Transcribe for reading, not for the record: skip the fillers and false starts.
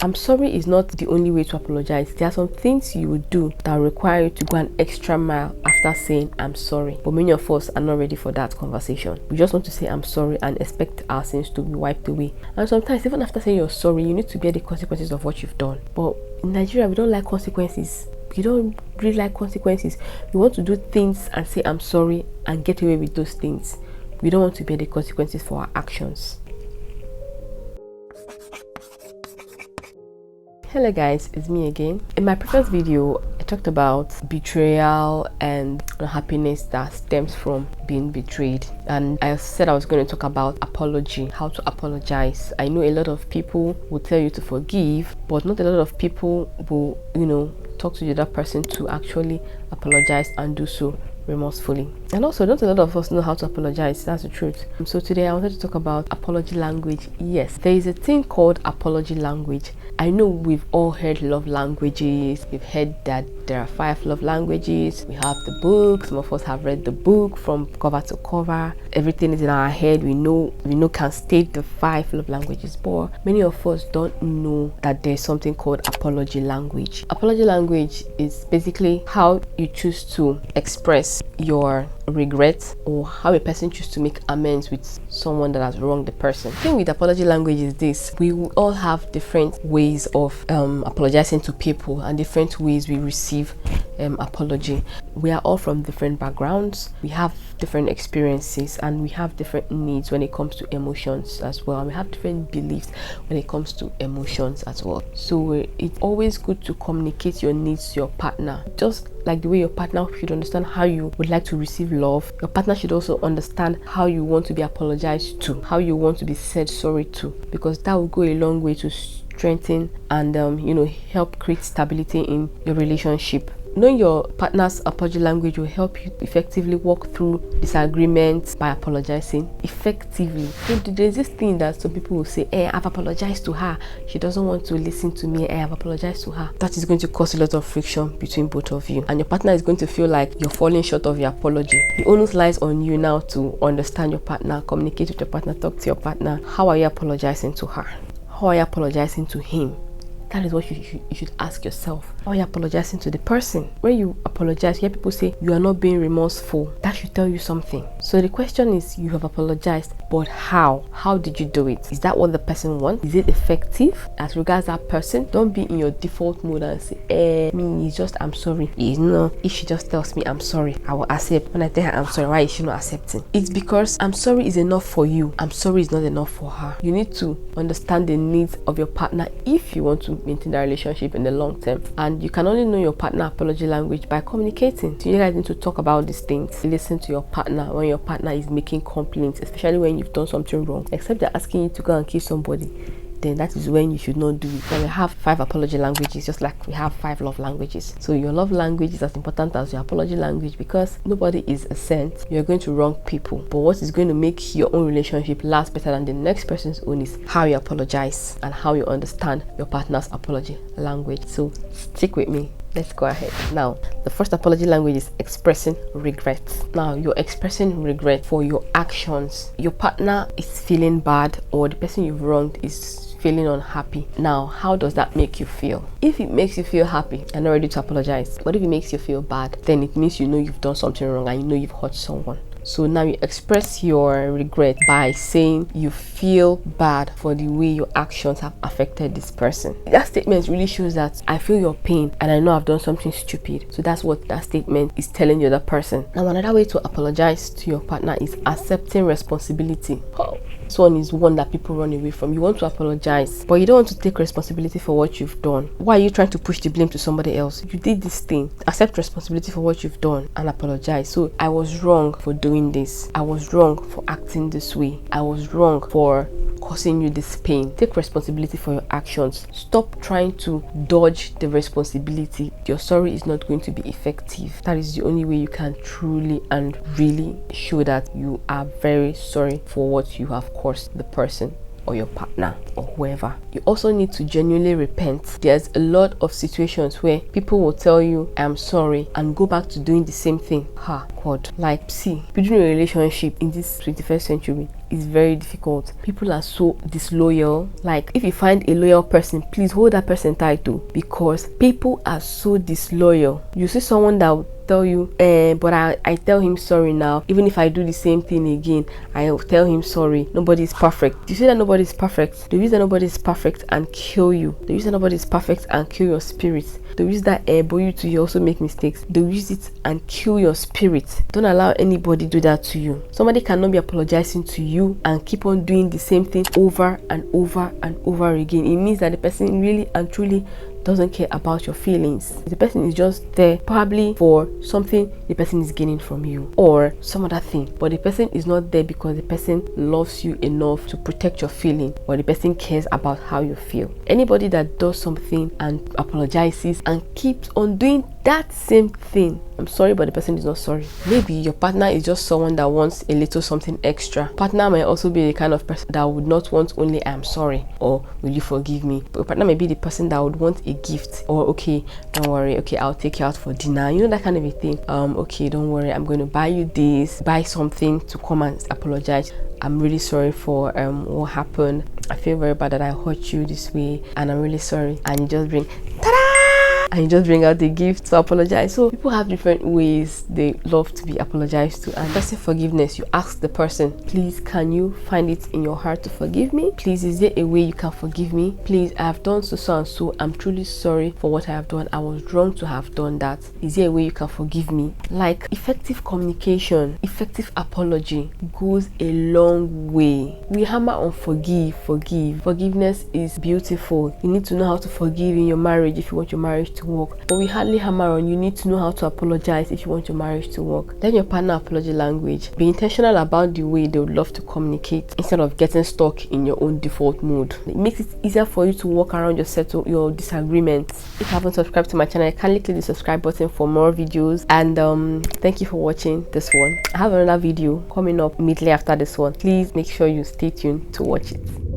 I'm sorry is not the only way to apologize. There are some things you will do that require you to go an extra mile after saying I'm sorry. But many of us are not ready for that conversation. We just want to say I'm sorry and expect our sins to be wiped away. And sometimes even after saying you're sorry, you need to bear the consequences of what you've done. But in Nigeria, we don't like consequences. We don't really like consequences. We want to do things and say I'm sorry and get away with those things. We don't want to bear the consequences for our actions. Hello guys, it's me again. In my previous video, I talked about betrayal and unhappiness that stems from being betrayed, and I said I was going to talk about apology, how to apologize. I know a lot of people will tell you to forgive, but not a lot of people will, talk to the other person to actually apologize and do so remorsefully. And also, not a lot of us know how to apologize. That's the truth. So today I wanted to talk about apology language. Yes, there is a thing called apology language. I know we've all heard love languages. We've heard that there are 5 love languages. We have the book. Some of us have read the book from cover to cover. Everything is in our head. We know can state the 5 love languages, but many of us don't know that there's something called apology language. Apology language is basically how you choose to express your regret, or how a person chooses to make amends with someone that has wronged the person. The thing with apology language is this: we will all have different ways of apologizing to people and different ways we receive apology. We are all from different backgrounds, we have different experiences, and we have different needs when it comes to emotions as well, and we have different beliefs when it comes to emotions as well. So it's always good to communicate your needs to your partner. Just like the way your partner should understand how you would like to receive love, your partner should also understand how you want to be apologized to, how you want to be said sorry to, because that will go a long way to strengthen and help create stability in your relationship. Knowing your partner's apology language will help you effectively walk through disagreements by apologizing effectively. So there's this thing that some people will say, I've apologized to her, she doesn't want to listen to me, I've apologized to her. That is going to cause a lot of friction between both of you, and your partner is going to feel like you're falling short of your apology. The onus lies on you now to understand your partner, communicate with your partner, talk to your partner. How are you apologizing to her? How are you apologizing to him? That is what you should ask yourself. How are you apologizing to the person? When you apologize, you hear people say you are not being remorseful. That should tell you something. So the question is, you have apologized, but how? How did you do it? Is that what the person wants? Is it effective? As regards that person, don't be in your default mode and say, it's just I'm sorry. If she just tells me I'm sorry, I will accept. When I tell her I'm sorry, why is she not accepting? It's because I'm sorry is enough for you. I'm sorry is not enough for her. You need to understand the needs of your partner if you want to maintain that relationship in the long term. And you can only know your partner apology language by communicating. So you guys need to talk about these things. Listen to your partner when your partner is making complaints, especially when you've done something wrong. Except they're asking you to go and kiss somebody, then that is when you should not do it. But we have 5 apology languages, just like we have 5 love languages. So your love language is as important as your apology language, because nobody is a saint. You're going to wrong people, but what is going to make your own relationship last better than the next person's own is how you apologize and how you understand your partner's apology language. So stick with me. Let's go ahead. Now, the first apology language is expressing regret. Now, you're expressing regret for your actions. Your partner is feeling bad, or the person you've wronged is feeling unhappy. Now, how does that make you feel? If it makes you feel happy, you're not ready to apologize. But if it makes you feel bad, then it means you've done something wrong and you've hurt someone. So now you express your regret by saying you feel bad for the way your actions have affected this person. That statement really shows that I feel your pain and I know I've done something stupid. So that's what that statement is telling the other person. Now, another way to apologize to your partner is accepting responsibility. This one is one that people run away from. You want to apologize, but you don't want to take responsibility for what you've done. Why are you trying to push the blame to somebody else? You did this thing. Accept responsibility for what you've done and apologize. So I was wrong for doing this. I was wrong for acting this way. I was wrong for causing you this pain. Take responsibility for your actions. Stop trying to dodge the responsibility. Your sorry is not going to be effective. That is the only way you can truly and really show that you are very sorry for what you have caused the person or your partner or whoever. You also need to genuinely repent. There's a lot of situations where people will tell you I'm sorry and go back to doing the same thing. awkward. Like, see, building a relationship in this 21st century is very difficult. People are so disloyal. Like, if you find a loyal person, please hold that person tight too, because people are so disloyal. You see someone that will tell you, but I tell him sorry now. Even if I do the same thing again, I'll tell him sorry. Nobody is perfect. You say that nobody is perfect. The reason nobody is perfect and kill you. The reason nobody is perfect and kill your spirit. The reason that but you too, you also make mistakes. They use it and kill your spirit. Don't allow anybody do that to you. Somebody cannot be apologizing to you and keep on doing the same thing over and over and over again. It means that the person really and truly doesn't care about your feelings. The person is just there probably for something the person is gaining from you or some other thing, but the person is not there because the person loves you enough to protect your feeling, or the person cares about how you feel. Anybody that does something and apologizes and keeps on doing that same thing, I'm sorry, but the person is not sorry. Maybe your partner is just someone that wants a little something extra. Partner might also be the kind of person that would not want only I'm sorry or will you forgive me, but your partner may be the person that would want a gift, or okay, don't worry, okay, I'll take you out for dinner, you know, that kind of a thing. Okay, don't worry, I'm going to buy you this, buy something to come and apologize. I'm really sorry for what happened. I feel very bad that I hurt you this way, and I'm really sorry. And you just bring and you just bring out the gift to apologize. So people have different ways they love to be apologized to. And person forgiveness, you ask the person, please, can you find it in your heart to forgive me? Please, is there a way you can forgive me? Please, I have done so and so. I'm truly sorry for what I have done. I was wrong to have done that. Is there a way you can forgive me? Like, effective communication, effective apology goes a long way. We hammer on forgive. Forgiveness is beautiful. You need to know how to forgive in your marriage if you want your marriage to work, but we hardly hammer on you need to know how to apologize if you want your marriage to work. Learn your partner apology language. Be intentional about the way they would love to communicate instead of getting stuck in your own default mode. It makes it easier for you to work around your disagreements. If you haven't subscribed to my channel, kindly click the subscribe button for more videos, and thank you for watching this one. I have another video coming up immediately after this one. Please make sure you stay tuned to watch it.